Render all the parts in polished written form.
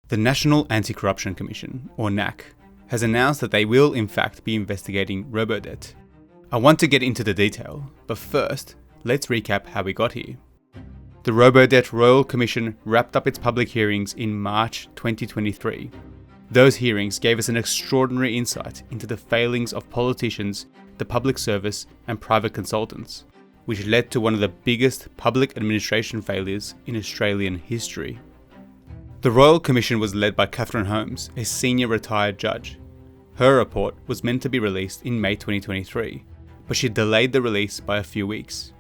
The National Anti-Corruption Commission, or NACC, has announced that they will in fact be investigating Robodebt. I want to get into the detail, but first, let's recap how we got here. The Robodebt Royal Commission wrapped up its public hearings in March 2023. Those hearings gave us an extraordinary insight into the failings of politicians, the public service and private consultants, which led to one of the biggest public administration failures in Australian history. The Royal Commission was led by Catherine Holmes, a senior retired judge. Her report was meant to be released in May 2023, but she delayed the release by a few weeks.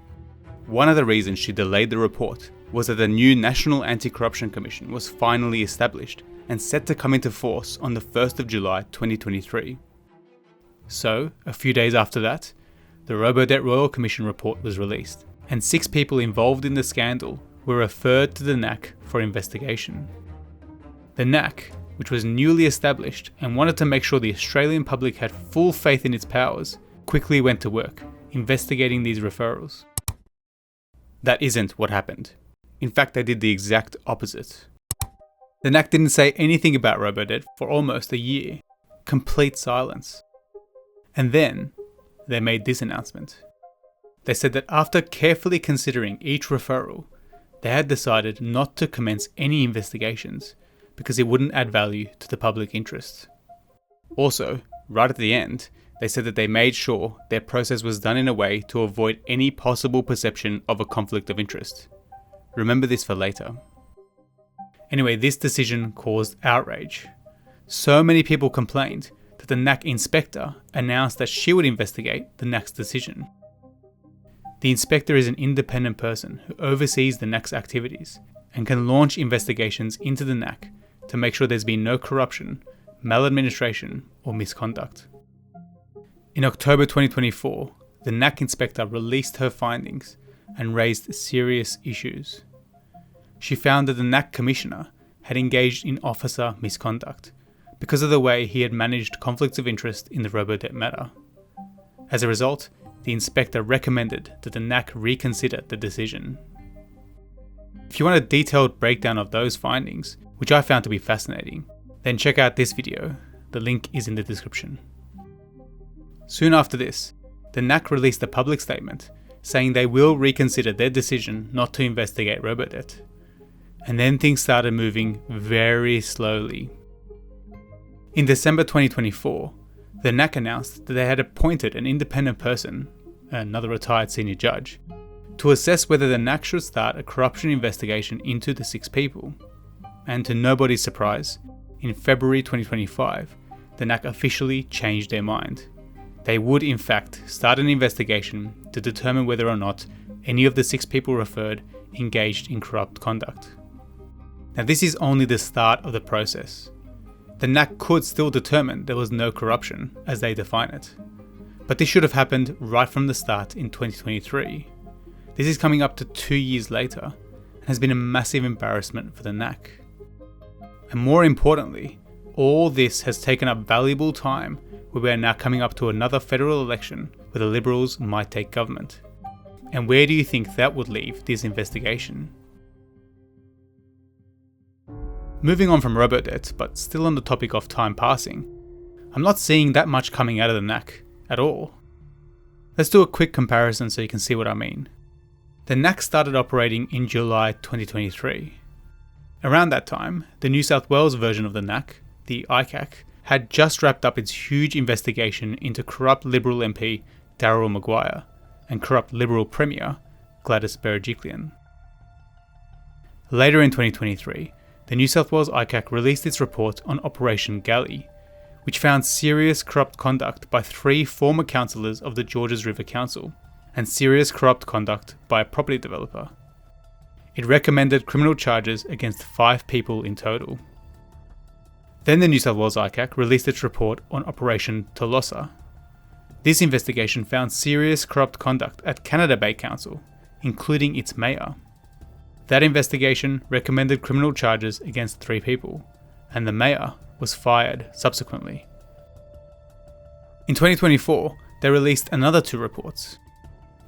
One of the reasons she delayed the report was that the new National Anti-Corruption Commission was finally established and set to come into force on the 1st of July 2023. So, a few days after that, the Robodebt Royal Commission report was released, and 6 people involved in the scandal were referred to the NACC for investigation. The NACC, which was newly established and wanted to make sure the Australian public had full faith in its powers, quickly went to work, investigating these referrals. That isn't what happened. In fact, they did the exact opposite. The NACC didn't say anything about Robodebt for almost a year. Complete silence. And then, they made this announcement. They said that after carefully considering each referral, they had decided not to commence any investigations because it wouldn't add value to the public interest. Also, right at the end, they said that they made sure their process was done in a way to avoid any possible perception of a conflict of interest. Remember this for later. Anyway, this decision caused outrage. So many people complained that the NACC inspector announced that she would investigate the NACC's decision. The inspector is an independent person who oversees the NACC's activities and can launch investigations into the NACC to make sure there's been no corruption, maladministration or misconduct. In October 2024, the NACC inspector released her findings and raised serious issues. She found that the NACC commissioner had engaged in officer misconduct because of the way he had managed conflicts of interest in the Robodebt matter. As a result, the inspector recommended that the NACC reconsider the decision. If you want a detailed breakdown of those findings, which I found to be fascinating, then check out this video. The link is in the description. Soon after this, the NACC released a public statement saying they will reconsider their decision not to investigate Robodebt. And then things started moving very slowly. In December 2024, the NACC announced that they had appointed an independent person, another retired senior judge, to assess whether the NACC should start a corruption investigation into the 6 people. And to nobody's surprise, in February 2025, the NACC officially changed their mind. They would in fact start an investigation to determine whether or not any of the 6 people referred engaged in corrupt conduct. Now this is only the start of the process. The NACC could still determine there was no corruption, as they define it. But this should have happened right from the start in 2023. This is coming up to 2 years later, and has been a massive embarrassment for the NACC. And more importantly, all this has taken up valuable time where we are now coming up to another federal election where the Liberals might take government. And where do you think that would leave this investigation? Moving on from Robodebt, but still on the topic of time passing, I'm not seeing that much coming out of the NACC at all. Let's do a quick comparison so you can see what I mean. The NACC started operating in July 2023. Around that time, the New South Wales version of the NACC, the ICAC, had just wrapped up its huge investigation into corrupt Liberal MP Daryl Maguire and corrupt Liberal Premier Gladys Berejiklian. Later in 2023, the New South Wales ICAC released its report on Operation Galley, which found serious corrupt conduct by 3 former councillors of the Georges River Council and serious corrupt conduct by a property developer. It recommended criminal charges against 5 people in total. Then the New South Wales ICAC released its report on Operation Tolosa. This investigation found serious corrupt conduct at Canada Bay Council, including its mayor. That investigation recommended criminal charges against 3 people, and the mayor was fired subsequently. In 2024, they released another 2 reports.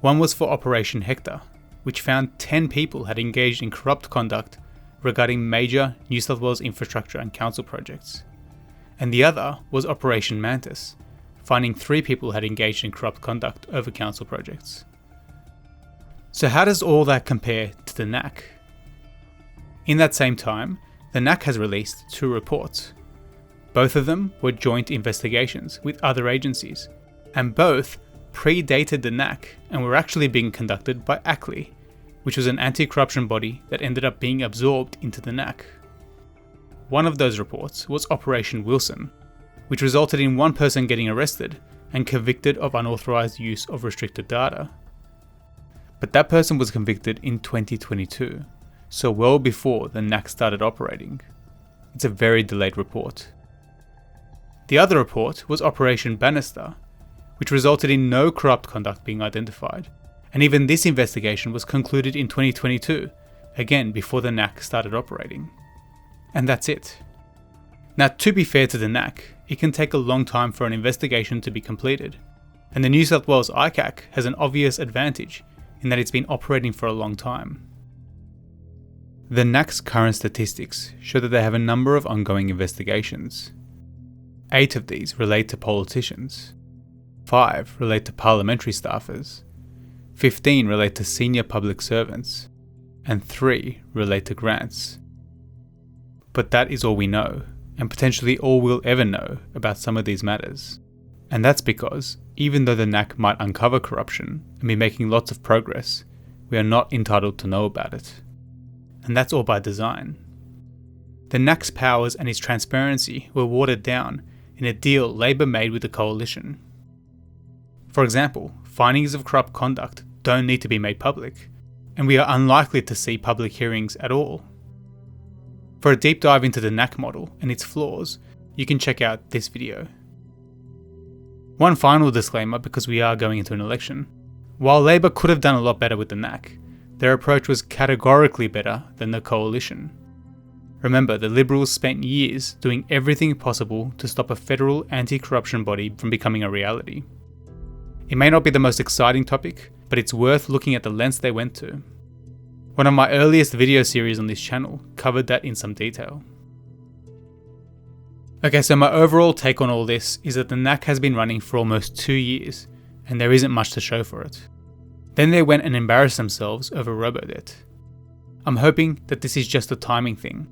One was for Operation Hector, which found 10 people had engaged in corrupt conduct regarding major New South Wales infrastructure and council projects. And the other was Operation Mantis, finding 3 people had engaged in corrupt conduct over council projects. So how does all that compare to the NACC? In that same time, the NACC has released 2 reports. Both of them were joint investigations with other agencies, and both predated the NACC and were actually being conducted by ACLI, which was an anti-corruption body that ended up being absorbed into the NACC. One of those reports was Operation Wilson, which resulted in 1 person getting arrested and convicted of unauthorized use of restricted data. But that person was convicted in 2022, so well before the NACC started operating. It's a very delayed report. The other report was Operation Bannister, which resulted in no corrupt conduct being identified, and even this investigation was concluded in 2022, again before the NACC started operating. And that's it. Now, to be fair to the NACC, it can take a long time for an investigation to be completed, and the New South Wales ICAC has an obvious advantage in that it's been operating for a long time. The NACC's current statistics show that they have a number of ongoing investigations. 8 of these relate to politicians, 5 relate to parliamentary staffers, 15 relate to senior public servants, and 3 relate to grants. But that is all we know, and potentially all we'll ever know about some of these matters. And that's because, even though the NACC might uncover corruption and be making lots of progress, we are not entitled to know about it. And that's all by design. The NACC's powers and its transparency were watered down in a deal Labor made with the coalition. For example, findings of corrupt conduct don't need to be made public, and we are unlikely to see public hearings at all. For a deep dive into the NACC model and its flaws, you can check out this video. One final disclaimer, because we are going into an election. While Labor could have done a lot better with the NACC, their approach was categorically better than the coalition. Remember, the Liberals spent years doing everything possible to stop a federal anti-corruption body from becoming a reality. It may not be the most exciting topic, but it's worth looking at the lengths they went to. One of my earliest video series on this channel covered that in some detail. Okay, so my overall take on all this is that the NACC has been running for almost 2 years, and there isn't much to show for it. Then they went and embarrassed themselves over Robodebt. I'm hoping that this is just a timing thing,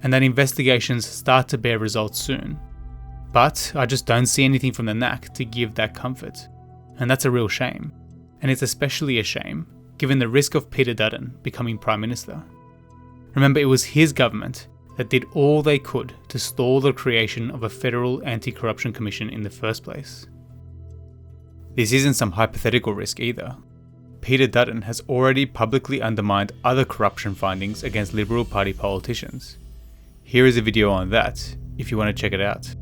and that investigations start to bear results soon. But I just don't see anything from the NACC to give that comfort, and that's a real shame. And it's especially a shame given the risk of Peter Dutton becoming Prime Minister. Remember, it was his government that did all they could to stall the creation of a federal anti-corruption commission in the first place. This isn't some hypothetical risk either. Peter Dutton has already publicly undermined other corruption findings against Liberal Party politicians. Here is a video on that, if you want to check it out.